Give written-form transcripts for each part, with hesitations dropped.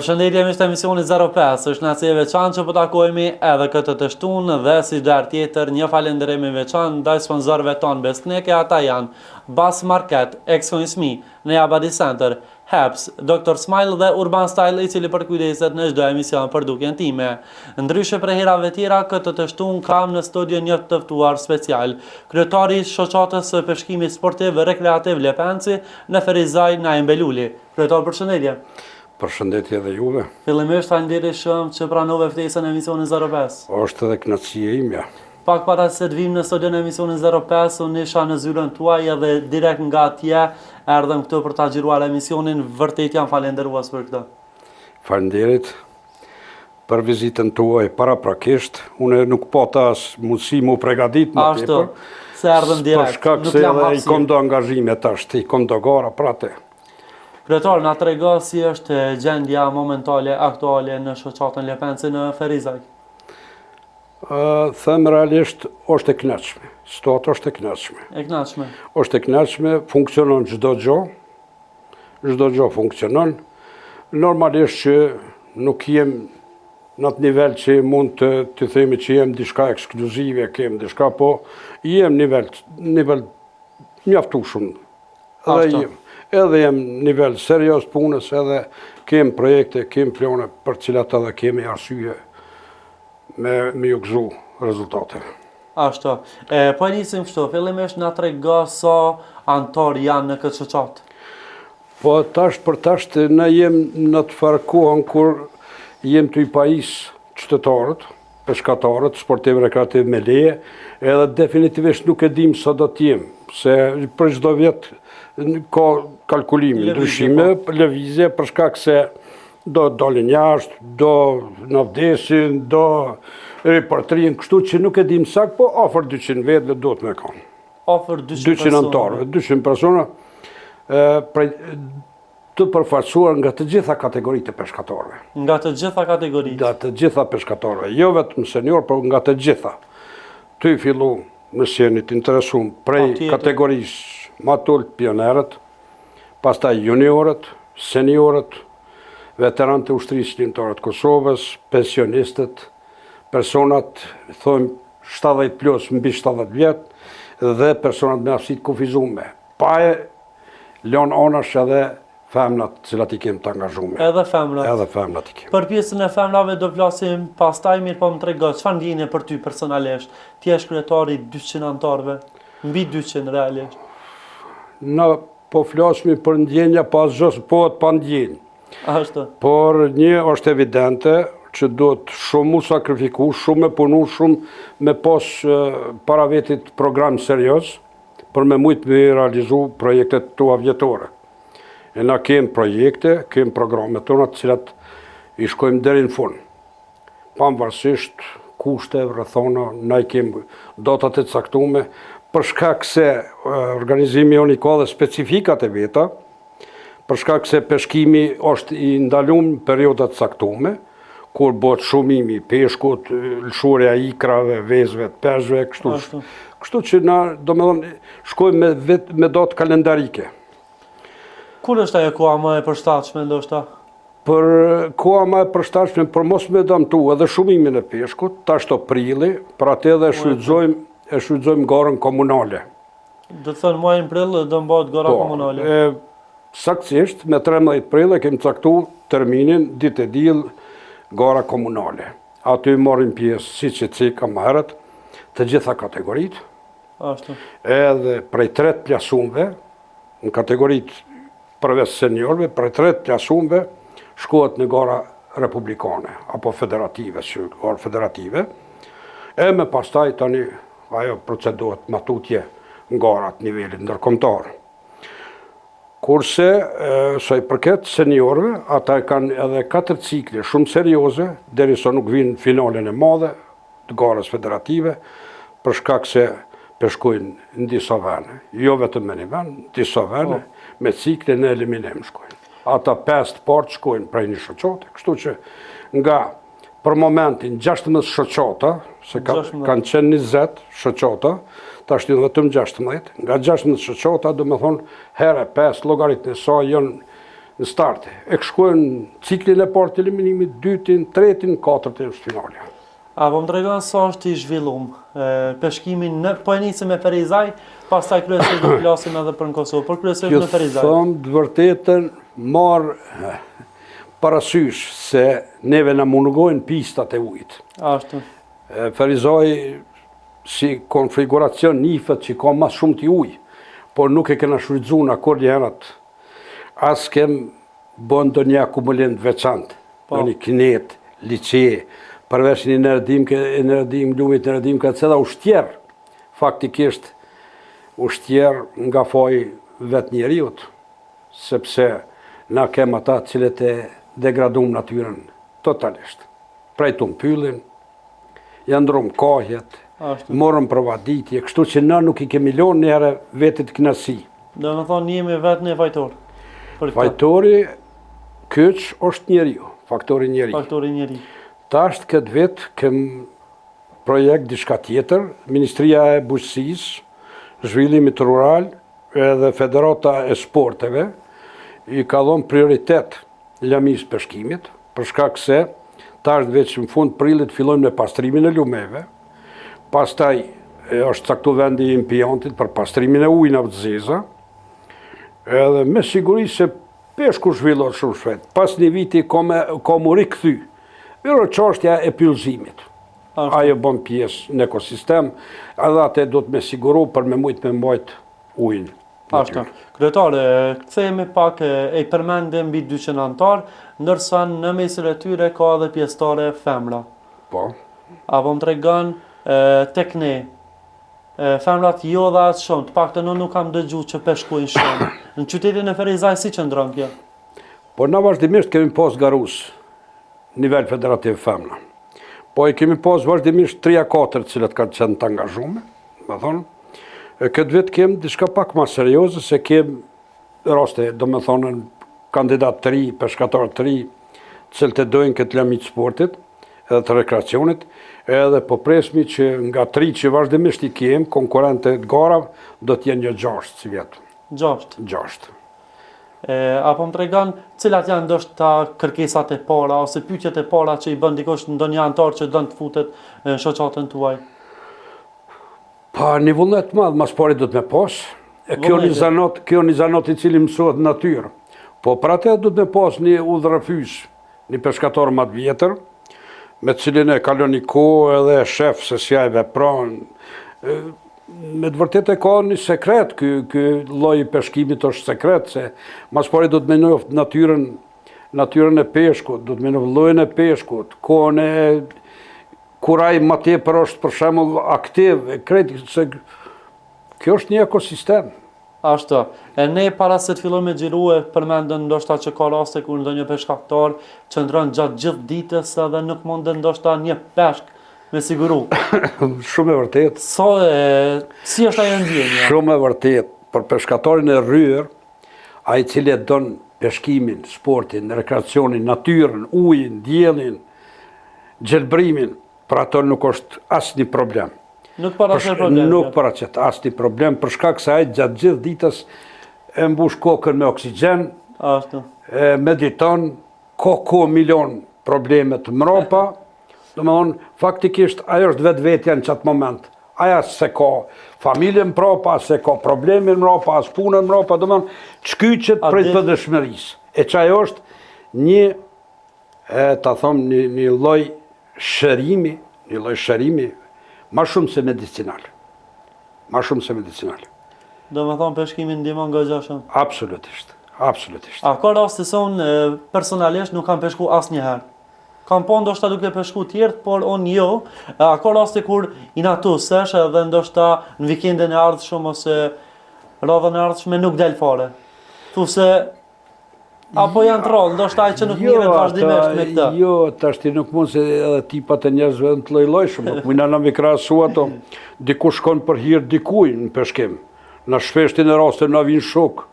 Përshëndetje miqtë e emisionit 05, është naci e veçantë që po takojmë edhe këtë të shtunë dhe si çdo tjetër një falënderim i veçantë ndaj sponsorëve tonë besneke, ata janë Bas Market, Exoismi, Nea Body Center, Heps, Dr. Smile dhe Urban Style, i cili përkujdeset në çdo emision për dukjen time. Ndryshe prej herave tjera, këtë të shtunë kam në studio një të ftuar special, kryetari i shoqatës së peshkimit sportiv rekreativ Lepenci në Ferizaj Naim Beluli. Kryetar, përshëndetje. Përshëndetje dhe juve. Fillimisht faleminderit shumë që pranove ftesën e emisionit 05. Është edhe kënaqësia ime. Pak para se të vim në studion e emisionit 05, unë isha në zyrën tuaj edhe direkt nga atje erdhëm këtu për ta xhiruar emisionin, vërtet jam falënderues për këtë. Faleminderit për vizitën tuaj paraprakisht. Unë nuk pata as mundësi mu përgatit më tepër. Se erdhëm direkt. Për shkak se edhe i kom do angazhime tash, i kom do gara për atë. Kryetar, na trego si është gjendja momentale aktuale në shoqatën Lepenci në Ferizaj? Them realisht është e kënaqshme. Situata është e kënaqshme. E kënaqshme. Është e kënaqshme, funksionon çdo gjë. Çdo gjë funksionon. Normalisht që nuk jem në atë nivel që mund të themi që jem diçka ekskluzive, kem diçka, po jem nivel mjaftueshëm. Edhe jem nivel serios punës, edhe kem projekte, kem plane për cilat edhe kemi arsye me ju gëzu rezultate. Ashtu. Po nisim kështu, fillimisht na trego sa antar janë në këtë shoqatë. Po për tash ne jem në të farë kohën kur jem të i pajis qytetarët, peshkatarët, sportiv rekreativ me leje, edhe definitivisht nuk e dim sa do t'jem, se për çdo vjet ka kalkulimi, ndryshime, lëvizje, për shkak se do dalin jashtë, do në vdesin, do repartrin, kështu që nuk e dim sakt, po afër 200 vetë do të me kanë. Afër 200 antarëve, 200 persona, të përfaqësuar nga të gjitha kategoritë e peshkatarëve. Nga të gjitha kategoritë? Nga të gjitha peshkatarëve, jo vetëm senior, por nga të gjitha. Ty fillu me sjenit interesum prej kategorisë matull pionerët, pastaj juniorët, seniorët, veteranët e ushtrisë ligjore të Kosovës, pensionistët, personat, thojmë 70+ mbi 70 vjet, dhe personat me aftësi të kufizuar. Pa e lënë anash edhe femnat cilat i kem të angazhuar. Edhe femnat? Edhe femnat i kem. Për pjesën e femnave do flasim pastaj, mirë po më trego, çfarë ndjenje për ty personalisht? Ti je kryetari 200 antarëve, mbi 200 realisht. Na po flasmi për ndjenja pas gjës, po të pa ndjenjë. Ashtu. Por një është evidente që do të shumë mu sakrifiku, shumë me punu, shumë me pas para vetit program serios, për me mujtë me realizu projektet tua vjetore. E na kem projekte, kem programet tona të cilat i shkojmë deri në fund. Pavarësisht kushte, rrethona, na i kem datat e caktuara, për shkak se organizimi jonë i ka dhe specifikat e veta, për shkak se peshkimi është i ndaluar në periodat caktuara, kur bëhet shumimi i peshkut, lëshuarja e ikrave, vezëve, të peshqve, kështu që na domethënë shkojmë me datë kalendarike. Kur është ajo koha më e përshtatshme ndoshta? Për koha më e përshtatshme për mos me dëmtu edhe shumimin e peshkut, tash to prilli, për atë edhe e shfrytëzojmë garën komunale. Do të thënë muajin prill do mbahet gara komunale. Saktësisht me 13 prill e kemi caktuar terminin ditë e diell gara komunale. Aty marrin pjesë siç e cika më herët të gjitha kategoritë. Ashtu. Edhe prej 3 plasumve në kategoritë përveç seniorëve, prej 3 plasumve shkohet në gara republikane apo federative, gara federative. E me pastaj tani ajo procedohet matutje në garat nivelit ndërkombëtar. Kurse sa i përket seniorëve, ata kanë edhe 4 cikle shumë serioze, derisa nuk vinë në finalen e madhe të garës federative, për shkak se peshkojnë në disa vende, jo vetëm me një vend, në disa vende, me cikle në eliminim shkojnë. Ata 5 partë shkojnë prej një shoqate, kështu që nga për momentin 16 shoqata, se kanë qenë 20 shoqata, tash janë vetëm 16, nga 16 shoqata, do me thonë, herë 5 llogarit në sa janë në start. E shkojnë ciklin e parë të eliminimit, dytin, tretin, katërtin në finalja. A po më tregon sa është i zhvillum peshkimin po e nisim me Ferizaj, pastaj kryesisht do të flasim edhe për në Kosovë, por kryesisht në Ferizaj. Thon të vërtetën marr parasysh se neve na mungojnë pistat e ujit. Ashtu. Ferizaj si konfiguracion nifet që ka mas shumë t'i ujë, por nuk e kena shfrytzuar akord herët. As kem bën ndonjë akumulim të veçantë, në kinet, lice, përveç një lumit në rëdim ka cëlla ushtjer, faktikisht ushtjer nga faji vetë njeriut, sepse na kem ata cilët e degradum natyren totalisht. Prejtum pyllin, janë ndrum kahjet, morëm provaditje, kështu që na nuk i kemi lonë njëre vetit knasi. Dhe me thonë jemi vetë një fajtor. Fajtori kyç është njeriu, faktori njeri. Faktori njeri. Tasht këtë vit kem projekt diçka tjetër, Ministria e Bujqësisë, Zhvillimit Rural edhe Federata e Sporteve i ka dhënë prioritet lamis peshkimit, për shkak se tasht veç në fund prillit fillojmë me pastrimin e lumeve, pastaj është caktu vendi i impiantit për pastrimin e ujnave të zeza, edhe me siguri se peshku zhvillohet shumë shpejt. Pas një viti ka mu rikthy. Vero çështja e pyllëzimit. Ajo bën pjesë në ekosistem, edhe atë do të me siguru për me mujt me mbajt ujin. Ashtu. Kryetare, kthehemi pak e përmendim mbi 200 anëtar, ndërsa në mesin e tyre ka edhe pjesëtare femra. Po. Apo më tregon tek ne femrat jo dhe as shumë, të paktën unë nuk kam dëgjuar që peshkojnë shumë. Në qytetin e Ferizaj si qëndron kjo? Po na vazhdimisht kemi pas garus nivel federativ femna. Po i kemi pas vazhdimisht 3-4 cilët kanë qenë të angazhume, më thonë. Këtë vit kem diçka pak ma serioze, se kem raste, do me thonë, kandidat të ri, peshkatar të ri, cilët e dojnë këtë lamit sportit, edhe të rekreacionit, edhe po presmi që nga 3 që vazhdimisht i kem, konkurente të gara, do t'jenë një 6 si vjetë. 6. Apo më tregon cilat janë ndoshta kërkesat e para ose pyetjet e para që i bën dikush ndonjë antar që don të futet në shoqatën tuaj? Pa një vullnet madh mas pari do të me pas. Kjo një zanot i cili mësohet në natyrë. Po për atë do të me pas një udhërëfys, një peshkator më të vjetër, me cilin e kalon një kohë edhe shef se si ai vepron. Me të vërtet e ka një sekret, ky lloj i peshkimit është sekret, se mas pari do të me njoft natyrën e peshkut, do të me njoft llojin e peshkut, kohën e kur ai më tepër është për shembull aktiv, se kjo është një ekosistem. Ashtu. E ne para se të fillojmë me xhirue përmendën ndoshta që ka raste kur ndonjë peshkaktar qëndron gjatë gjithë ditës edhe nuk mundet ndoshta një peshk me siguru. Shumë e vërtet. Si është ajo ndjenja? Shumë e vërtet. Për peshkatorin e rryer, ai i cili don peshkimin, sportin, rekreacionin, natyrën, ujin, diellin, gjelbrimin, për ato nuk është asnjë problem. Nuk paraqet problem. Nuk paraqet asnjë problem, për shkak se ai gjatë gjithë ditës e mbush kokën me oksigjen, mediton, ka milion probleme të mropa. Domethënë, faktikisht ajo është vetvetja në çat moment. Aja se ka familje mbrapa, se ka probleme mbrapa, as punën mbrapa, domethënë çkyçet prej përditshmërisë. E çaj është një ta them një lloj shërimi, ma shumë se medicinal. Ma shumë se medicinal. Domethënë peshkimi ndihmon goxha shumë. Absolutisht. A ka raste se unë personalisht nuk kam peshku asnjëherë? Kam po ndoshta duke peshku tjertë, por unë jo. A ka raste kur i natusesh edhe ndoshta në vikendin e ardhshëm ose radhën e ardhshme nuk del fare? Thuse apo janë troll, ndoshta ai që nuk mirret vazhdimisht me këtë. Jo, tash ti nuk mund se edhe tipat e njerëzve janë të lloj-llojshëm, nuk mund na me krahasu ato. Dikush shkon për hir dikujt në peshkim. Na shpeshtin e raste na vin shok.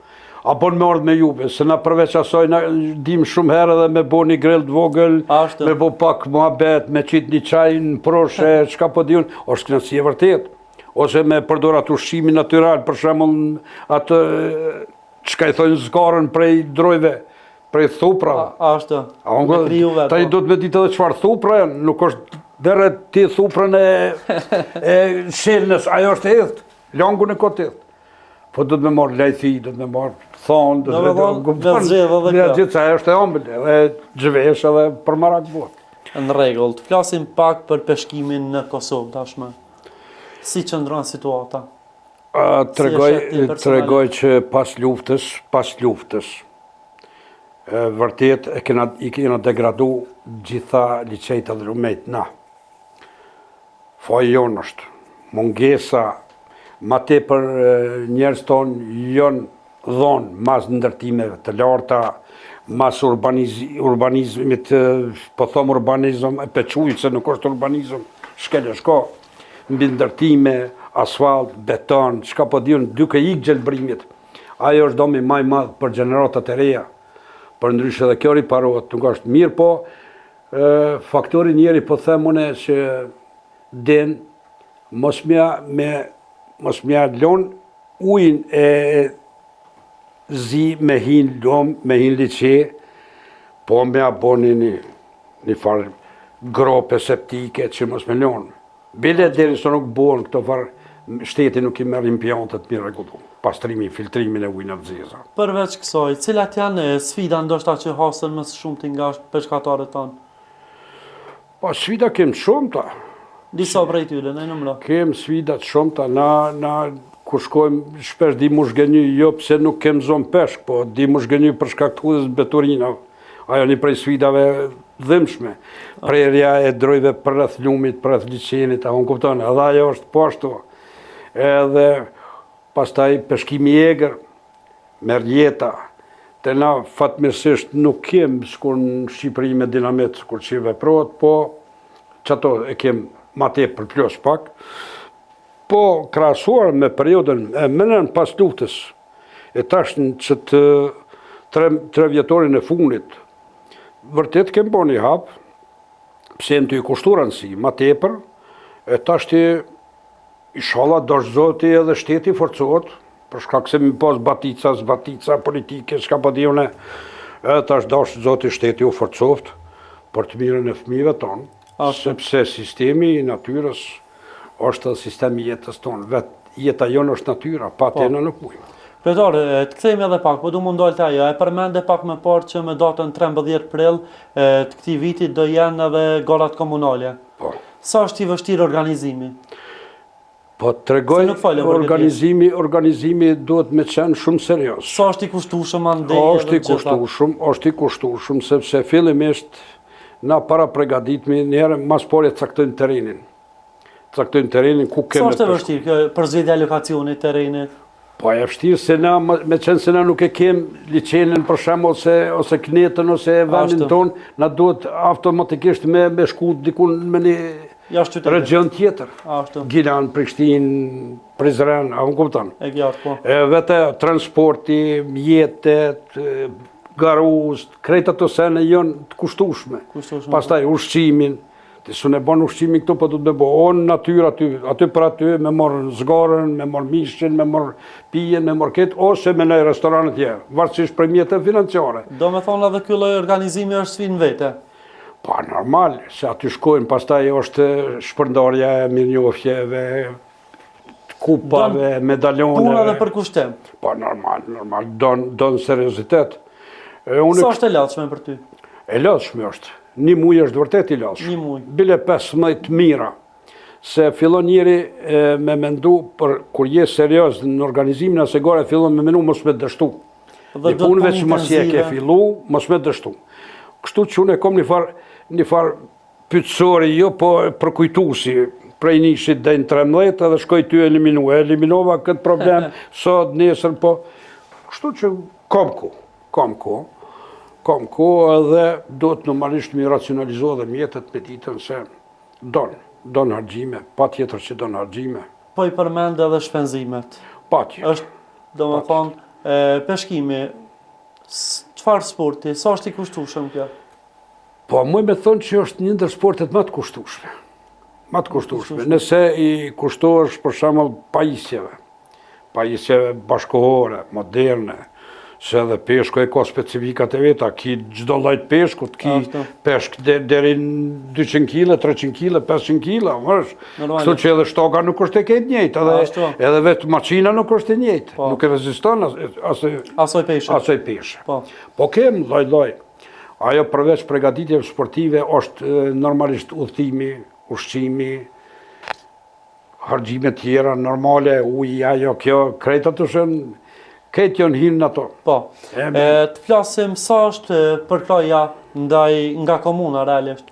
Apo në mërë me juve, se na përveç asoj na dim shumë herë edhe me bo një grell të vogël, me bo pak muhabet, me qit një qaj në proshe, çka po diun, është kënaqësi e vërtet. Ose me përdor atë ushqimin natyral, për shembull atë çka i thonë zgarën prej drojve, prej thupra. Ashtu. Me kriju vetë. Ta i do të me ditë edhe çfarë thupra janë, nuk është dherë ti thuprën e shelnës, ajo është edhët, langun e kotë edhët. Po do të me marë lejthi, do të me marë thonë, do të me marë gjithë, se ajo është e ambël, edhe gjvesh edhe për marak bot. Në rregull, të flasim pak për peshkimin në Kosovë tashmë. Si qëndron situata? Tregoj që pas luftës, vërtet i kena degradu gjitha liqejt edhe lumejt na. Faji jonë është, mungesa, ma te për njerës tonë jonë dhonë mas ndërtimeve të larta, mas urbanizmit, po thomë urbanizm, e pequj se nuk është urbanizm, shkele shko, mbi ndërtime, asfalt, beton, shka po diun, duke ik gjelbrimit. Ajo është domi maj madhë për generatat e reja, për ndryshë edhe kjo riparohet, nuk është mirë po, faktori njeri po themune që den, mos mja lon ujin e zi me hin lom, me hin liqe, po mja boni një farë grope septike që mos me lon. Bile deri së nuk bon këto farë, shteti nuk i merë impjantet mirë regullu, pastrimi, filtrimin e ujnë të zeza. Përveç kësoj, cilat janë sfida ndoshta që hasën më shumë të nga peshkatarët tanë? Pa sfida kemë shumë ta. Disa prej tyre, në numëro. Kemë sfidat shumë ta, na kur shkojmë shpesh di mu shgënjy, jo pse nuk kemë zonë peshk, po di mu shgënjy për shkak të hudhës beturina. Ajo një prej sfidave dhimshme. Prerja e drojve për rreth lumit, për rreth liqenit, a unë kupton, edhe ajo është pashtu. Edhe pastaj peshkimi i egër, merjeta, të na fatmirësisht nuk kemë shkur në Shqipëri me dinamit, kur që i veprohet, po që ato e kemë ma te për plus pak, po krasuar me periodën e mënën pas luftës, e tash në që të tre vjetorin e fundit, vërtet kemë bo një hap, pse në të i kushturan si, ma tepër, e tash të ishala dosh zoti edhe shteti forcohet, për shkak se mi pas batica politike, s'ka pa dione, e tash dosh zoti shteti u forcoft për të mirën e fëmijëve tonë, sepse sistemi i natyrës është sistemi jetës tonë, jeta jonë është natyra, pa tena nuk mujmë. Kryetare, të kthejmë edhe pak, po du më ndalë të ajo, e përmende pak me parë që me datën 13 prill të këtij viti do jenë edhe garat komunale. Sa është i vështirë organizimi? Po të regoj, organizimi duhet me qenë shumë serios. Sa është i kushtueshëm andej edhe gjitha? Është i kushtueshëm, sepse fillimisht na para pregaditmi njerë mas pore caktojnë terenin. Caktojnë terenin ku kemë... Sa është e vështirë për zgjedhja lokacionit tereni? Po e vështirë se na, me qenë se na nuk e kemë liçenin për shemë ose knetën ose vendin tonë, na duhet automatikisht me shku dikun me një region tjetër. Gilan, Prishtinë, Prizren, a unë kuptan. E gjatë, po. Vete transporti, mjetet, garuz, krejt ato sene janë të kushtueshme. Pastaj ushqimin, të su ne bon ushqimin këtu, po du të me bo onë natyr aty për aty, me morë zgarën, me morë mishqin, me morë pijen, me morë ketë, ose me nëjë restoranet tjerë, varësisht për mjetën financiare. Do me thonë edhe kjo lloj organizimi është sfinë vete? Pa, normal, se aty shkojnë, pastaj është shpërndarja e mirënjohjeve, kupave, medalone. Puna dhe për kushtem? Pa, normal, donë seriozitet. Sa është e latshme për ty? E latshme është. Një muj është vërtet i latshme. Një muj. Bile 15 mira. Se fillon njeri me mendu, për kur je serios në organizimin e segare, fillon me mendu mos me dështu. Një punëve që mos je ke fillu, mos me dështu. Kështu që unë e kom një farë pyetësori, jo po përkujtusi, prej nishit dhe në 13 edhe shkoj ty eliminova këtë problem, sot, nesër, po. Kështu që kom ku edhe do të normalisht mi racionalizohet dhe mjetet me ditën se donë hargjime, pa tjetër që donë hargjime. Po i përmend edhe shpenzimet. Pa tjetër. Është, do me thonë, peshkimi, çfarë sporti, sa është i kushtueshëm kjo? Po, muj me thonë që është një ndër sportet më të kushtueshme. Më të kushtueshme. Nëse i kushtohesh për shembull pajisjeve bashkohore, moderne, se edhe peshku e ka specifikat e veta, ki gjdo lloj peshkut, ki peshk deri në 200 kg, 300 kg, 500 kg, kështu që edhe shtoka nuk është e ketë njëjtë, edhe vetë maqina nuk është e njëjtë, nuk e reziston asoj peshe. Po kem lloj. Ajo përveç përgatitjeve sportive është normalisht udhëtimi, ushqimi, harxhime tjera normale, uji, ajo kjo, krejt ato shën, këtë janë hinë ato. Po, të flasim sa është përkraja nga komuna realisht?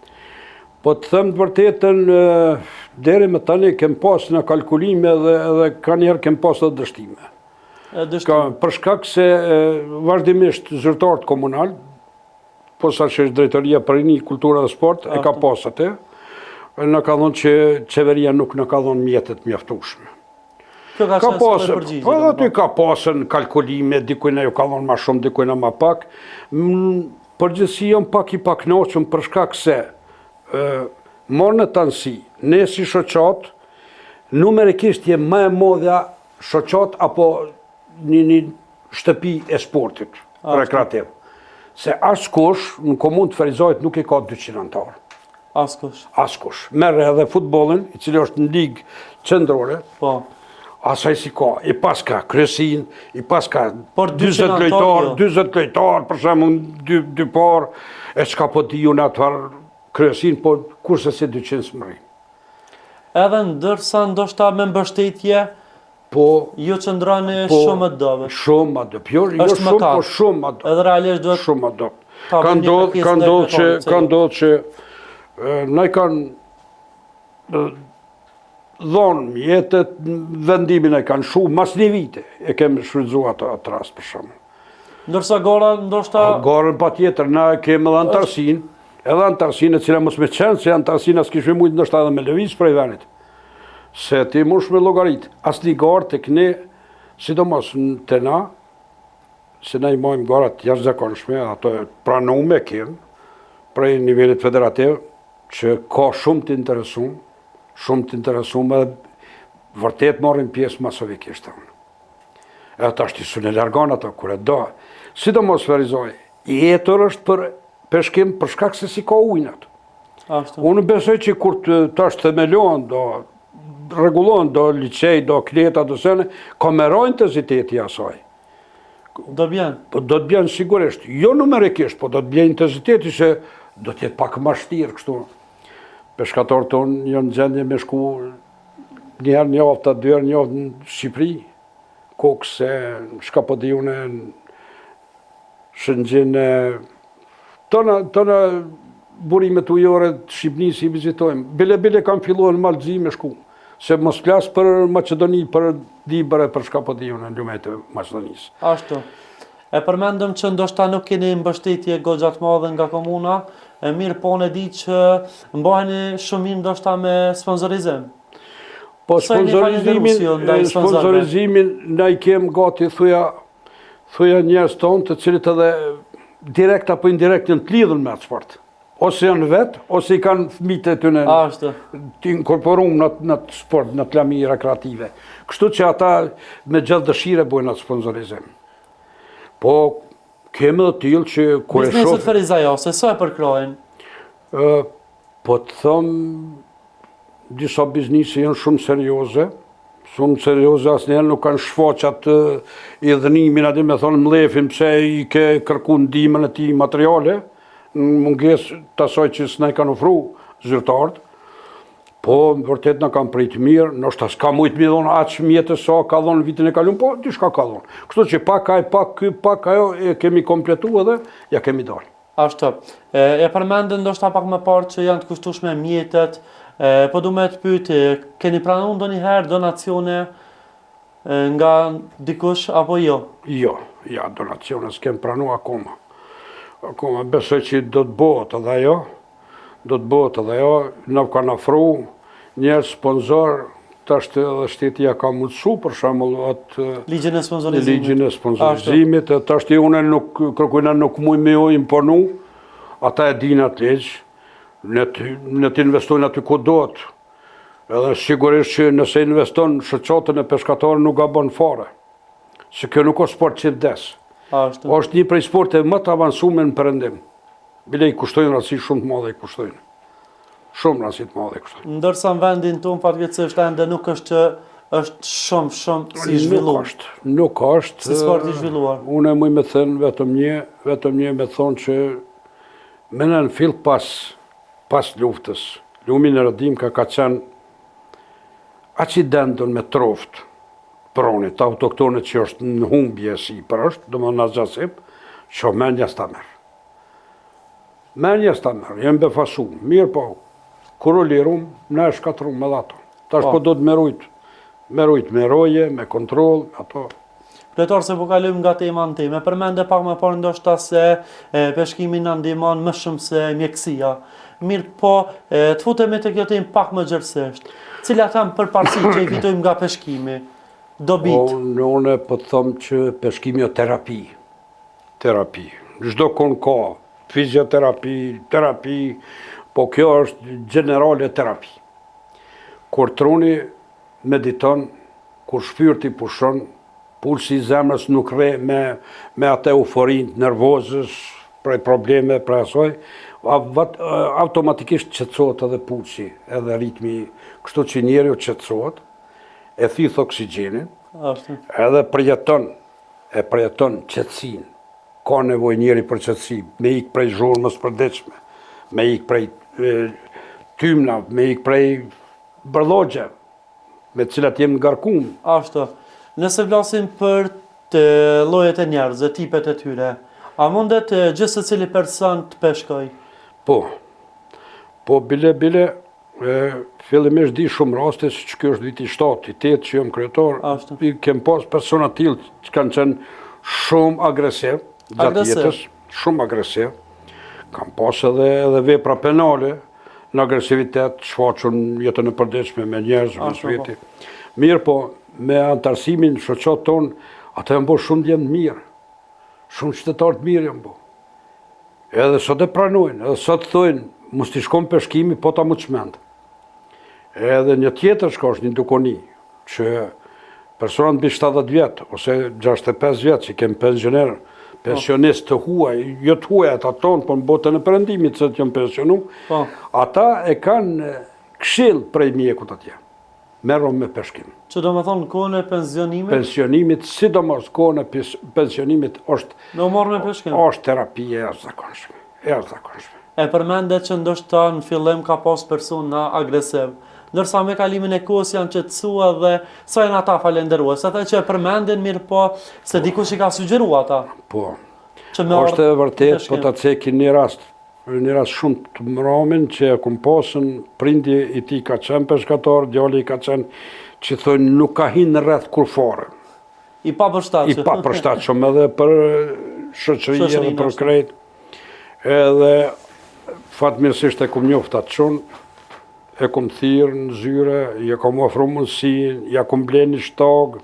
Po të them të vërtetën, deri më tani kem pas në kalkulime dhe ka njerë kem pas edhe dështime. Për shkak se vazhdimisht zyrtarët komunal, po sa që është drejtoria për rini, kultura dhe sport, e ka pas atë, në ka thonë që qeveria nuk në ka thonë mjetet mjaftueshme. Kjo ka qenë super përgjigje. Po aty ka pasën kalkulime, dikujna ju ka thonë ma shumë, dikujna ma pak. Përgjithësi jam pak i paknoqëm për shkak se morë në tanësi, ne si shoqat, numerikisht je më e modha shoqat apo një shtëpi e sportit rekreativ. Se askush në komunë të Ferizajt nuk i ka 200 antarë. Askush. Merre edhe futbolin, i cili është në ligë qendrore, asaj si ka. I pas ka kryesin, i pas ka 20 lojtar, për shembull dy parë, e çka po di unë atë kryesin, po kurse si 200 smëri. Edhe ndërsa ndoshta me mbështetje, ju qëndrani shumë të dove. Shumë më dove. Jo shumë, po shumë më dove. Edhe realisht duhet... Shumë më dove. Ka ndodhë që ne kanë dhonë mjetet, vendimin e kanë shumë, mas një vite e kemi shfrytzuar atë rast për shumë. Ndërsa gara ndoshta... Garën pa tjetër, na kemi edhe antarësin, e cila mos me qenë, se antarësin as kishme mujtë ndoshta edhe me lëviz prej venit. Se ti mush me logarit, asë një garë të këne, sidomos të na, se na i mojmë garat jashtëzakonshme, ato e pranume kemë, prej nivellit federativ, që ka shumë të interesume, dhe vërtet marrin pjesë masovikisht. E ata është i su në largon ato, kur e do. Sidomos Ferizaj, jetër është për peshkim për shkak se si ka ujnat. Unë besoj që kur të është themelon, regulon, do licej, do kleta, do sene, ka mero intensiteti asaj. Do bjen? Do të bjen sigurisht. Jo numerikisht, po do të bjen intensiteti se do t'jetë pak ma shtirë kështu. Peshkatorët tonë janë gjendje me shku njëherë njofta, dyherë njoftë në Shqipëri, kokë se shka po di une në Shëngjin, tona burimet ujore të Shqipënisë i vizitojmë. Bile kam filluar në Malëgji me shku. Se mos flasë për Macedoni, për Dibër e për shka po di unë në lumet e Macedonisë. Ashtu. E përmendëm që ndoshta nuk keni mbështetje goxhat madhe nga komuna, e mirë po në di që mbaheni shumim ndoshta me sponsorizim. Po sponsorizimin na i kem gati, thuja njerëz tonë të cilët edhe direkt apo indirekt janë të lidhur me atë sport. Ose janë vetë, ose i kanë fëmijët e tyre të inkorporuar në atë sport, në të lami rekreative. Kështu që ata me gjithë dëshire bojnë atë sponsorizim. Po, kemi dhe tillë që kur e shoh... Bizneset Ferizajase, sa e përkrojnë? Po të thëmë, disa biznise janë shumë serioze, asnjëherë nuk kanë shfaqat i dhënimin, aty me thonë mlefin pse i ke kërku ndihmën e tij materiale, në munges të asaj që s'na i kanë ofru zyrtarët, po vërtet na kanë prit mirë, ndoshta s'ka mujt mi dhonë aq mjetës sa ka dhonë vitin e kaluar, po diçka ka dhonë. Kështu që pak ajo e kemi kompletuar dhe ja kemi dalë. Ashtu. E përmendën ndoshta pak më parë që janë të kushtueshme mjetet, po du me të pyeti, keni pranuar ndonjëherë donacione nga dikush apo jo? Jo, ja, donacione s'kem pranuar akoma. Akoma besoj që do të bëhet edhe ajo, në kanë ofru njerë sponsor, tash edhe shteti ja ka mundësu, për shembull atë ligjin e sponsorizimit, tash unë nuk kërkojna nuk muj me ju imponu, ata e dinë atë ligj, ne të investojnë aty ku do të. Edhe sigurisht që nëse investon shoqatën e peshkatorë nuk gabon fare. Se kjo nuk është sport që vdes. Ashtu. Është një prej sporteve më të avancuar në Perëndim. Bile i kushtojnë rëndësi shumë të madhe i kushtojnë. Shumë rëndësi të madhe i kushtojnë. Ndërsa në vendin tonë fatkeqësisht ende nuk është që është shumë si zhvilluar. Nuk është. Si sport i zhvilluar. Unë e muj me thënë vetëm një me thonë që në fill pas luftës, lumi në Rëdim ka qenë accidentën me troft pronit, autoktonet që është në humbje si për është, do më në gjasip, që menja s'ta merë. Menja s'ta merë, jem befasu, mirë po, kur u lirum, ne e shkatrum me dhato. Tash po do të merujt me roje, me kontrol, ato. Pletor se po kalojmë nga tema në temë, përmende pak më parë ndoshta se peshkimi na ndihmon më shumë se mjekësia. Mirë po, të futemi te kjo temë pak më gjerësisht. Cilat janë përparësitë që i fitojmë nga peshkimi? Dobit. Unë po të them që peshkimi është terapi. Terapi. Çdo kon ka fizioterapi, po kjo është generale terapi. Kur truni mediton, kur shpirti pushon, pulsi i zemrës nuk rre me atë euforin nervozës, prej probleme, prej asoj, automatikisht qetësohet edhe pulsi, edhe ritmi, kështu që njeriu qetësohet, e thith oksigjenin, edhe përjeton qetësinë. Ka nevojë njeri për qetësi, me ikë prej zhurmës përditshme, me ikë prej tymna, me ikë prej bërllogje, me të cilat jemi ngarkuar. Ashtu. Nëse flasim për të llojet e njerëzve, tipet e tyre, a mundet gjithë secili person të peshkoj? Po bile fillimisht di shumë raste si që kjo është viti 7, 8 që jam kryetar, kem pas persona të tillë që kanë qenë shumë agresiv gjatë jetës, shumë agresiv. Kam pas edhe vepra penale në agresivitet, shfaqur jetën e përditshme me njerëz, me sveti. Mirë po, me antarësimin shoqat tonë, ata janë bërë shumë djemë mirë, shumë qytetarë të mirë janë bërë. Edhe sot e pranojnë, edhe sot thojnë, mos t'i shkon peshkimi, po ta mu çmend. Edhe një tjetër shkosh, një dukoni, që personat mbi 70 vjetë, ose 65 vjetë, që kemë pensionerë, pensionist të huaj, jo të huaj ata tonë, po në botën e Perëndimit, se të janë pensionu, ata e kanë këshill prej mjekut atje. Merron me peshkim. Që do me thonë në kohën e pensionimit? Pensionimit, sidomos kohën e pensionimit është... Me morë me peshkim? është terapi e jashtëzakonshme. E përmendet që ndoshta në fillim ka pas persona agresiv, ndërsa me kalimin e kohës janë qetësua dhe sa janë ata falenderues. Ata që e përmendin mirë po se dikush i ka sugjeruar ata. Po, është e vërtet, po ta cekin një rast shumë të mramin që e kum pasën, prindi i tij ka qenë peshkatar, djali i ka qenë që thonë nuk ka hinë rreth kur fare. I pa përshtatshëm edhe për shoqëri edhe për krejt. Edhe fatmirësisht e kum njoft atë çun, e kum thirrë në zyre, ja kum ofruar mundësinë, ja kum blenë një shtag,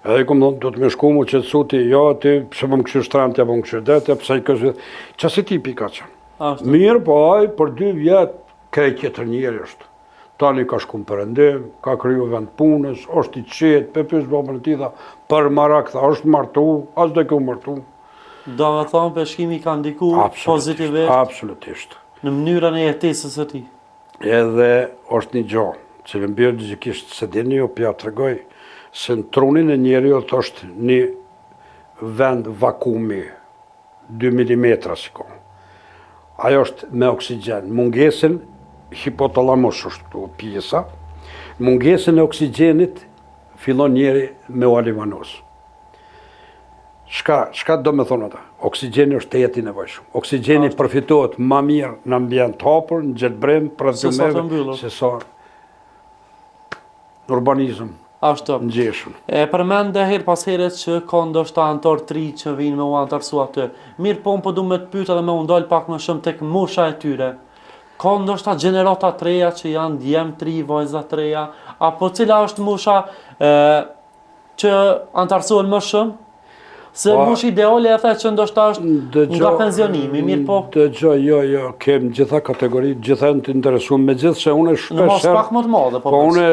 edhe i kum thonë, do të më shku mu qetësu ti, jo ti, pse po më këshyr shtrant, ja po më këshyr det, pse i kësë... Qasi tipi ka qenë. Mirë po aj, për 2 vjetë, krejt tjetër njeri është. Tani ka shku në Perëndim, ka kriju vend punës, është i qetë, pe pyes babën e tij tha, për marak tha, është martu, as do këu martu. Do me thonë peshkimi ka ndiku pozitivisht. Absolutisht. Në mënyrën e jetesës së tij. Edhe është një gjë, që më bjerë gjikisht se dini jo pja të regoj, se në trunin e njeriut është një vend vakumi, 2 mm si ko. Ajo është me oksigjen. Mungesën, hipotalamus është këtu pjesa, mungesën e oksigjenit fillon njeri me u alivanos. Shka do me thonë ata? Oksigjeni është të jeti nevojshëm. Oksigjeni përfitohet ma mirë në ambient hapur, në gjelbrim, prazumeve, se sa në urbanizm, në gjeshëm. E përmende her pas heret që ka ndoshta antar 3 që vinë me u antarësu aty. Mirë po më du me të pyta dhe me undal pak më shumë tek mosha e tyre. Ka ndoshta gjenerata 3 që janë djem 3, vajza 3, apo cila është mosha që antarësohen më shumë? Se mosh ideale e the që ndoshta është nga pensionimi, mirë po... Jo, kem gjitha kategoritë, gjitha në të interesuar me gjithë, se unë shpesher... Në mos pak më të madhe, po unë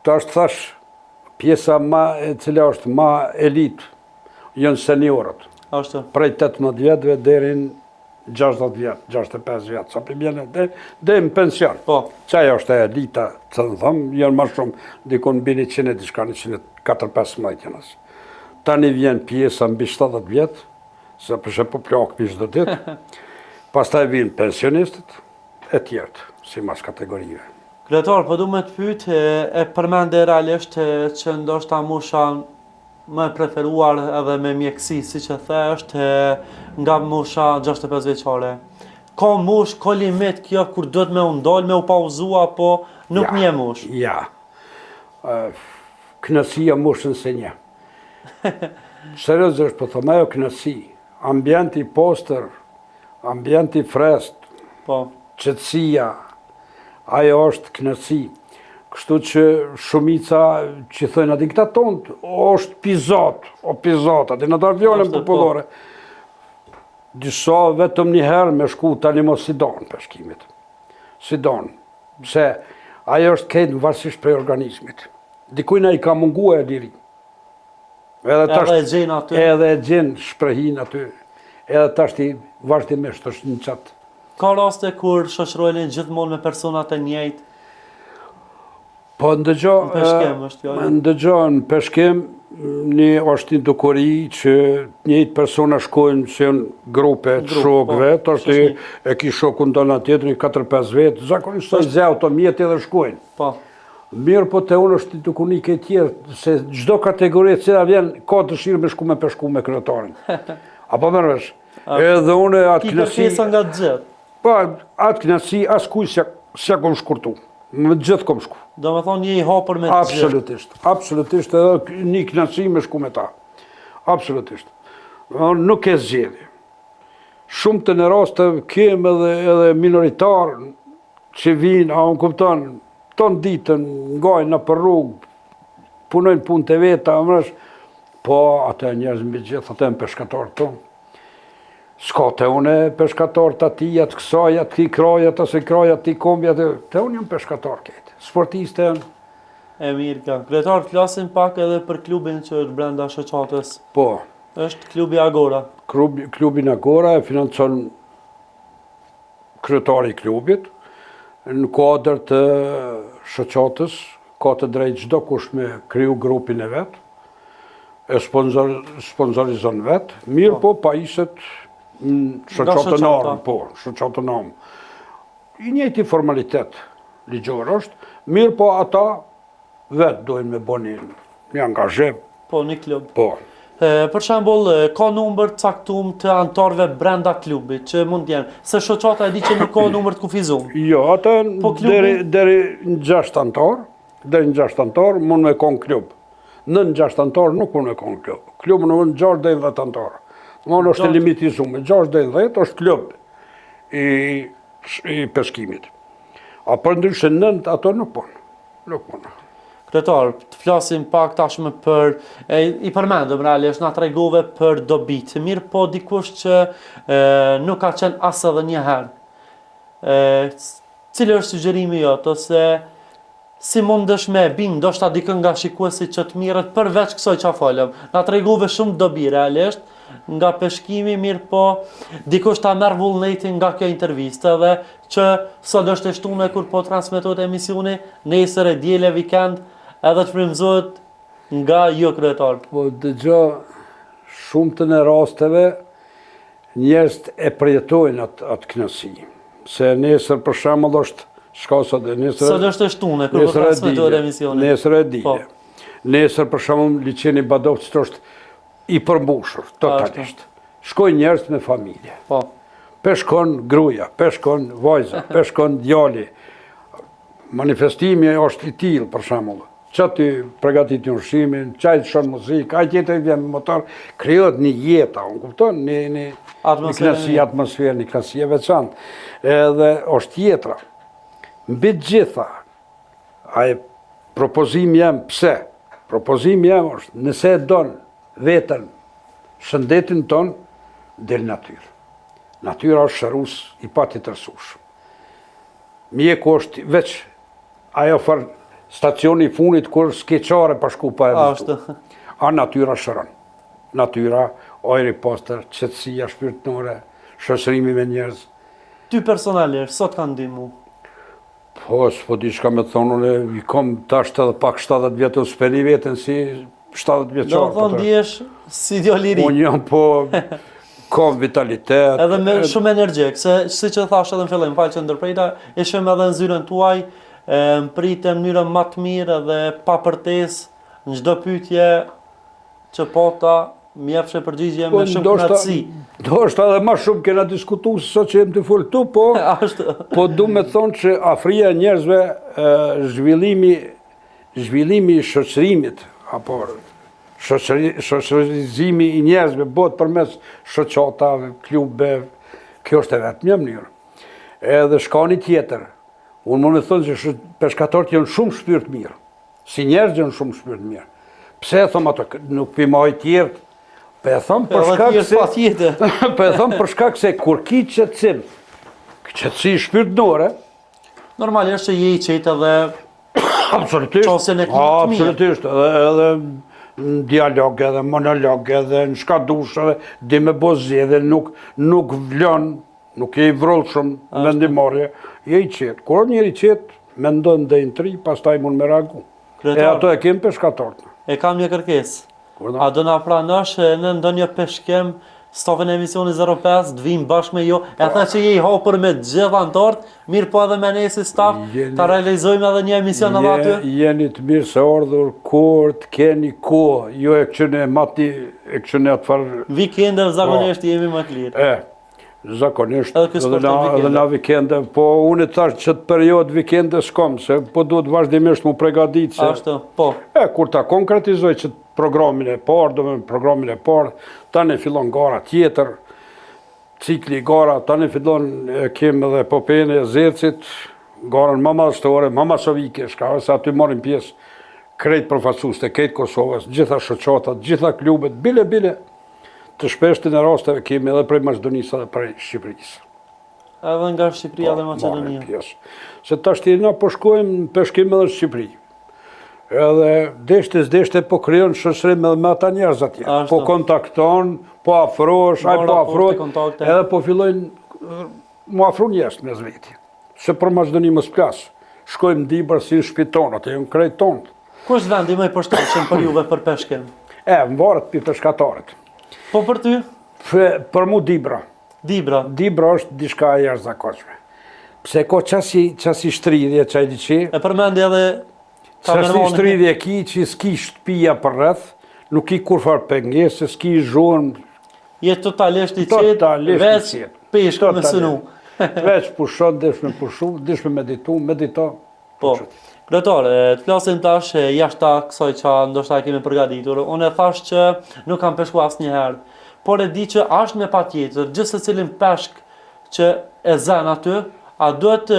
ta është thash, pjesa e cila është ma elit, janë seniorët. Ashtu. Prej 18 vjetëve deri në 60 vjetë, 65 vjetë, sa për bjene, dhe në pension. Po. Qaj është e elita, të në thëmë, janë ma shumë, dikon bini 100 diçka, 104-15 janës. Tani vjen pjesa mbi 70 vjetë, se përse po plakë për çdo ditë, pastaj vinë pensionistët, e tjertë, si mas kategorive. Kryetar, po du me të pytë, e përmende realisht që ndoshta musha më preferuar edhe me mjekësi, si që the, është nga musha 65 vjeçare. Ka mush, ka limit kjo kur duhet me undal, me u pauzua, po nuk një mush. Ja, knësia mushën se një. Seriozisht, po thëmë ajo knësi, ambienti postër, ambienti frest, Po. qetësia, ajo është knësi. Kështu që shumica që thënë ati këta tonët, është pizot, ati në të avionën popullore. Disa vetëm një herë me shku tani mos si donë për shkimit. Si donë. Se ajo është kejtë në varsisht prej organizmit. Dikujna i ka mungua e diri. Edhe e gjenë aty. Edhe e gjenë shprehin aty. Edhe tashti vazhdimisht është një qatë. Ka raste kur shoqërojnë gjithmonë me personat e njëjtë. Po ndëgjo në peshkem, një është një dukuri që njëjtë persona shkojnë që janë grupe të shokëve, të është e ki shokun të në tjetër, një 4-5 vetë, zakonisht të zë automjeti edhe shkojnë. Po. Mirë po të unë është një dukuni ke tjerë, se gjdo kategorie cila vjen, ka dëshirë me shku me peshku me kryetarin. Apo mërëvesh? Edhe unë atë knësi... Ti përpjesa nga gjithë. Po, atë knësi, as kuj se kom shkurtu. Me gjithë kom shku. Do me thonë një i hapër me gjithë. Absolutisht. Absolutisht edhe një knësi me shku me ta. Absolutisht. Nuk e zgjedi. Shumë të në rastë kem edhe minoritarë që vinë, a unë kupton, ton ditën, ngajnë në për rrugë, punojnë punë të veta, po atë njerëz mbi gjithë, atë në peshkatarë tonë. S'ka të une peshkatarë të ati, atë kësaj, atë ki kraj, atë se kraj, atë ti kombi, të unë jënë peshkatarë këtë. Sportiste janë. E mirë ka. Kryetar, flasim pak edhe për klubin që është brenda shoqatës. Po. Është klubi Agora. Klubin Agora e financon kryetari i klubit, në kuadër të shoqatës, ka të drejtë çdo kush me kriju grupin e vetë, e sponsorizon vetë, mirë po pajiset shoqatë në armë, po, shoqatë në armë. I njëjti formalitet ligjor është, mirë po ata vetë dojnë me boni një angazhem. Po, një klub. Po. Për shembull, ka numër caktuar të anëtarëve brenda klubit, që mund të jenë, se shoqata e di që nuk ka numër të kufizum. Jo, ata deri në 6 anëtar, mund me konë klub. Në 6 anëtar nuk mund me konë klub. Klub në 6 deri 10 anëtar. Më është limitizuar, 6 deri 10 është klub i peshkimit. A për ndryshe 9 ato nuk punë. Nuk punë. Kryetar, të flasim pak tashmë për, i përmendëm realisht, na tregove për dobit. Mirë po dikush që nuk ka qenë as edhe një herë. Cili është sugjerimi jot, ose si mundesh me bindë, ndoshta dikën nga shikuesi që të mirët përveç kësaj që folëm. Na tregove shumë dobi realisht nga peshkimi, mirë po dikush ta merr vullnetin nga kjo intervistë, edhe që sot është e shtunë kur po transmetohet emisioni, nesër e diele vikend, edhe të frymëzohet nga jo kryetar. Po dëgjo, shumë të në rasteve njerëz e përjetojnë atë kënaqësi. Se nesër për shembull është sot është e shtunë kur po transmetohet emisioni. Nesër e dile. Nesër për shembull liçeni Badovcit është i përmbushur totalisht. Shkojnë njerëz me familje. Po. Peshkon gruaja, peshkon vajza, peshkon djali. Manifestimi është i tillë për shembull. Që ti përgatit një ushqimin, qaj të shonë muzikë, aj tjetër i vjen me motor, krijohet një jeta, unë kupton, një knasi atmosferë, një knasi e veçantë. Edhe është jetra. Mbi gjitha, aj propozim jem, pse? Propozim jem është, nëse e donë vetën, shëndetin tonë, del natyrë. Natyra është shërus i pati tërsush. Mjeku është veç, ajo farë, stacioni i funit kur s'ke qare pa shku pa e vështu. A natyra shëron. natyra, ajri pastër, qetësia shpirtërore, shoqërimi me njerëz. Ty personalisht, sot kanë ndihmu? Po, s'po di çka me thonë, unë i kam tash edhe pak 70 vjetë, unë s'peri veten si 70 Do vjeçar. të thonë dihesh si djalë i ri. Unë jam po, kam vitalitet. Edhe me shumë energjik, se siç e thash edhe në fillim, falë që ndërprejta, e shohim edhe në zyrën tuaj, mpritet në mënyrë më të mirë edhe pa përtesë, në çdo pyetje që pota, mjefshe përgjigje me shumë knatësi. Do është edhe më shumë kena diskutuar se sot që jem të fol këtu, po Ashtu. po du me thonë që afria e njerëzve, zhvillimi i shoqërimit apo shoqërizimi i njerëzve bëhet përmes shoqatave, klube, kjo është e vetmja mënyrë. Edhe shkani tjetër, unë më me thonë që peshkatorët janë shumë shpirt mirë, si njerëz janë shumë shpirt mirë. Pse e thom ato, nuk pimoj tjertë, po e thom për shkak se kur ki qetësim, qetësi shpirtërore, Normalisht që je i qetë edhe absolutisht, qosjen e klimat të mirë. absolutisht, edhe në dialog, edhe monolog, edhe në shkadush, edhe di me bozi, edhe nuk vlon, nuk je i vrollshëm vendimmarrje, je i qetë. Kur njëri qetë, mendon dhe në tri, pastaj mund me reagu. E ato e kemë peshkatorët. E kam një kërkesë. A do na pranosh në ndonjë peshkem stafën e emisioni 05, të vim bashkë me jo, e tha që je i hapur me gjithë anëtarët, mirë po edhe me ne si staf, ta realizojmë edhe një emision edhe aty? Jeni të mirë se ardhur kur të keni kohë, jo e këqëne mati, e këqëne atë farë... Vikende zakonisht jemi më të lirë. Zakonisht, edhe na vikende, po unë thash që të period vikende s'kom, se po duhet vazhdimisht mu pregadit se... Ashtu, po. Kur ta konkretizoj që programin e parë, tani fillon gara tjetër, cikli gara, tani fillon kem edhe popene e Zercit, garën më madhështore, më masovike, shka, se aty marrin pjesë krejt përfaqësues të krejt Kosovës, gjitha shoqatat, gjitha klubet, bile, të shpeshtin e rasteve kemi edhe prej Maqedonisë edhe prej Shqipërisë. Edhe nga Shqipëria dhe Maqedonia. Se tash na po shkojmë në peshkim edhe në Shqipëri. Edhe deshte po krijon shoqërim edhe me ata njerëz atje. Po kontakton, po afrosh, ai po afrohet, edhe po fillojnë mu afru njerëz mes veti. Se për Maqedoni mos plas. Shkojmë Dibër si në shpiton, atë janë krejt tonë. Ku është vendi më i përshtatshëm për juve për peshkim? Varet pi peshkatarët. Po për ty? Për mu Dibra. Dibra është diçka e jashtëzakonshme. Pse ko qasi shtridhje, qaj diqi... E përmendi edhe... Qasi shtridhje ki që s'ki shtëpia për rreth, nuk ki kur farë pengesë, s'ki zhonë... Je totalisht i qetë, veç peshkë me sënu. Veç pushon, desh me pushu, desh me medito. Po. Kretar, të flasim tash jashta kësaj që ndoshta kemi përgatitur. Unë e thash që nuk kam peshku asnjëherë, por e di që është me patjetër, gjithë secilin peshk që e zën aty, a duhet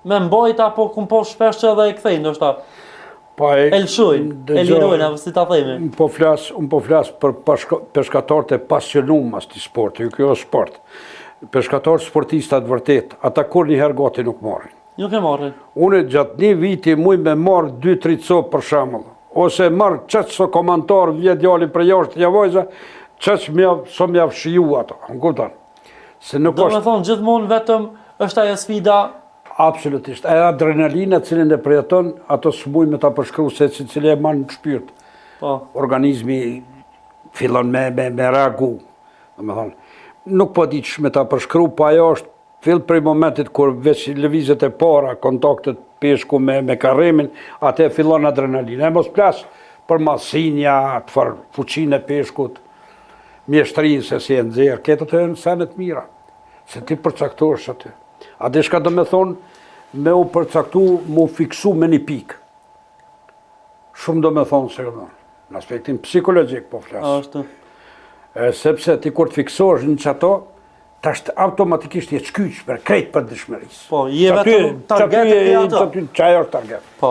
me mbajt apo kum po shpesh që edhe e kthej ndoshta. E lëshojnë, e lirojnë, apo si ta themi. Unë po flas për peshkatorët e pasionuar mas të sporti, kjo është sport. Peshkatorët sportistat vërtet, ata kur njëherë gati nuk marrin. Nuk e marrin. Unë gjatë një viti muj me marrë 2-3 copë për shembull, ose marrë qëtë so komentar vjet djalin për jashtë ja vajza, qëtë so mjav shiju ato, më kupton. Do me thonë gjithmonë vetëm është ajo sfida. Absolutisht, e adrenalina cilin e përjeton, ato s'muj me ta përshkru se cilë e manë në shpirt. Organizmi fillon me reagu. Nuk po di që me ta përshkru, pa ajo është fill prej momentit kur veç lëvizjet e para, kontaktet peshku me karremin, atë fillon adrenalina. E mos plas për masinja, të farë fuqin e peshkut, mjeshtrinë se si e nxerë, këtë të e në senet mira, se ti përcaktosh aty. A dhe shka do me thonë, me u përcaktu, mu fiksu me një pikë. Shumë do me thonë se në aspektin psikologjik po flasë. Sepse ti kur të fiksosh në qëto, ta është automatikisht jetë shkyq për krejt për dëshmërisë. Po, je vetëm target e ato. Qaj është target. Po.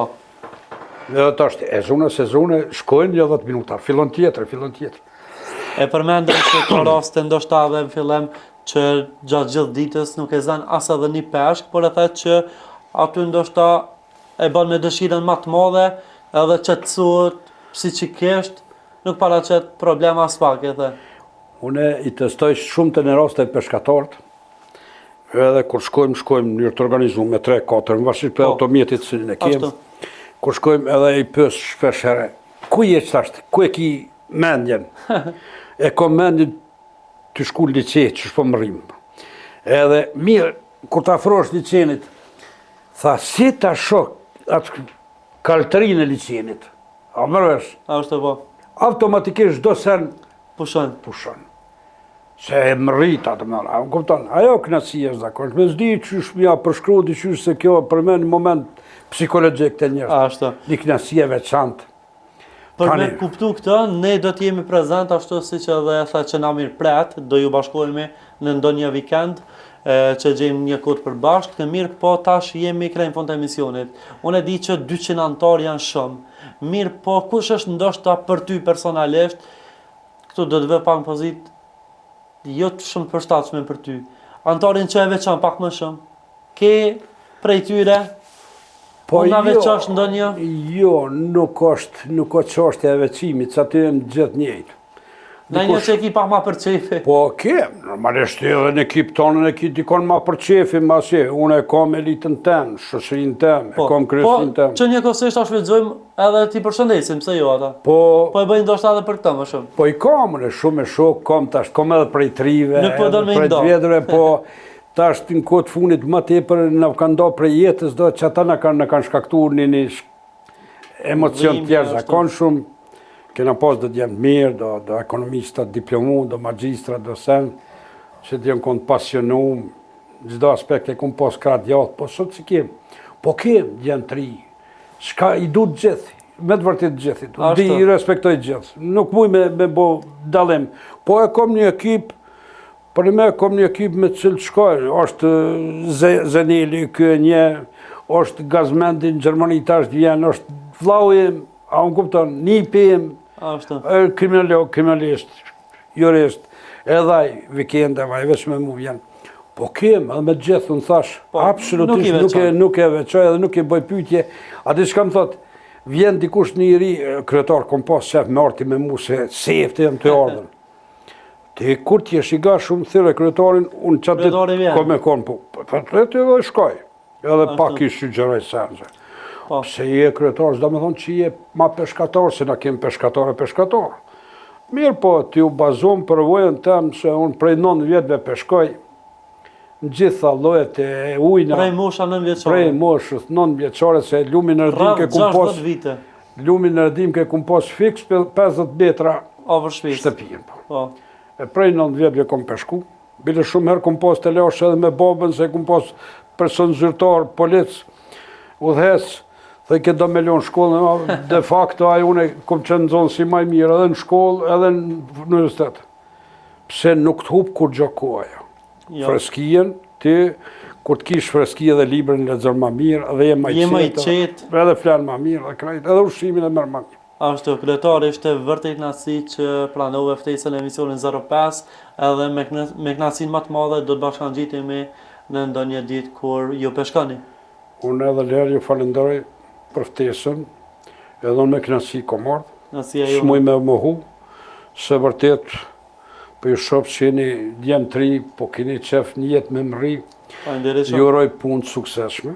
Dhe të është e zone, shkojnë një 10 minuta, fillon tjetër. E përmendëm që të raste ndoshta dhe në fillem që gjatë gjithë ditës nuk e zan as edhe një peshk, por e thet që aty ndoshta e bën me dëshirën më të madhe, edhe qetësohet psikikisht, nuk paraqet problema as pak, e the. Unë i testoj shumë të në raste peshkatorët, edhe kur shkojmë në mënyrë të organizuar me 3-4, në vashit për automjetit që ne kemë. Kur shkojmë edhe i pës shpesh herë, ku je qashtë, ku e ki mendjen? E kom mendjen të shku lice, që shpo më rrimë. Edhe mirë, kur të afrosh licenit, tha, si ta shok atë kaltërinë e licenit? A mërësh? Ashtu po. Automatikisht do sen Pushon. Se e më rrita të mëra, më kupton, ajo knatësia zakonisht, me zdi qysh mja përshkru di qysh se kjo për me në moment psikologjik të njështë, Ashtu. një knatësia veçantë. Për me kuptu këtë, ne do t'jemi prezent ashtu si që edhe tha që na mirë pret, do ju bashkohemi në ndonjë vikend, që gjejmë një kohë për bashkë, të mirë po tash jemi krejnë fund të emisionit. Unë e di që 200 antarë janë shumë, mirë po kush është ndoshta për ty personalisht, këtu do të vë pak pozit, jo të shumë përshtatshme për ty. Antarin që e veçan pak më shumë, ke prej tyre, po na veçosh ndonjë? Jo, nuk ka çështje e veçimit, që aty janë gjithë njëjtë. Në një që e ki pak ma për qefi. Po kem, normalisht edhe në ekip tonë e ki dikon ma për qefi, ma si, unë e kom elitën temë, shoqërinë temë, e kom kryesin temë. Po, që njëkohësisht ashtu lexojmë edhe ti përshëndesim, pse jo ata? Po e bëjnë ndoshta edhe për këtë më shumë. Po i kam, unë shumë e shok, kom tash, kom edhe prej trive, prej vjedrëve, po tash në kohë të fundit më tepër na kanë do prej jetës, do që ata na kanë shkaktuar një emocion të jashtëzakonshëm. Kena pas do t'jem mirë, do ekonomista diplomu, do magjistra, do sen, që t'jem konë pasionu, gjdo aspekt e konë pas kratë jatë, po sot që kem, po kem, djenë tri, shka i du të gjithi, me të vërtit gjithi, di i respektoj gjithë, nuk muj me bo dalim, po e kom një ekip, për me kom një ekip me cilë shkoj, është Zeneli, kjo një, është Gazmendin, Gjermani tash vjen, është vlaujim, a unë kupton, nipim, kriminalist, jurist, edhaj, vikendeva, e veç me mu vjen. Po kem, edhe me gjithë, unë thash, absolutisht nuk e veçoj edhe nuk e bëj pyetje. A di shka më thot, vjen dikush një ri, kryetar, kom pas shef me arti me mu se sefte jam të ardhen. Te kur t'jesh i ga shumë thire kryetarin, unë qatë ditë kom e konë, po të rreti edhe shkoj, edhe pak i sugjeroj senze. Se je kryetar, s'do me thonë që je ma peshkator, se na kem peshkator. Mirë po, t'ju bazon për vojën tem, se unë prej 9 vjetëve peshkoj, në gjitha llojet e ujna. Prej mosha 9 vjeçare. Prej moshës 9 vjeçare, se lumin në rëdim ke kum pos... vite. Lumin në rëdim ke kum pos fix 50 metra shtëpijën. E prej 9 vjetëve kom peshku, bile shumë herë kom pos të lash edhe me babën, se kom pos person zyrtar, polic, udhes, dhe këtë do me lonë shkollë, de facto ajo unë kom qenë në zonë si maj mirë, edhe në shkollë, edhe në universitet. Pse nuk të hupë kur gjako ajo. Freskien, ti, kur të kish freskia dhe librin lexon ma mirë, edhe je ma i qetë, edhe flenë ma mirë, dhe krejt, edhe ushqimin e mërë ma mirë. Ashtu, kryetari, ishte vërtet kënaqësi që pranove ftesën e emisionin 05, edhe me kënaqësinë më të madhe do të bashkangjitemi në ndonjë ditë kur ju peshkoni. Unë edhe lërë ju falenderoj për ftesën, edhe unë me kënaqësi kom ardhë, s'muj me mohu, se vërtet për ju shopë që jeni djemë tri, po keni qef një jetë me mëri, ju uroj punë sukseshme,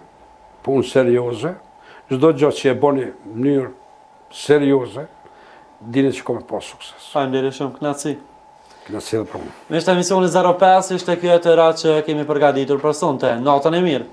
punë serioze, çdo gjë që e boni në mënyrë serioze, dini që kom e pas sukses. Faleminderit shumë, kënaqësi. Kënaqësi edhe për mua. Me ishte emisioni 05, ishte kjo e tëra që kemi përgatitur për sonte. Natën e mirë.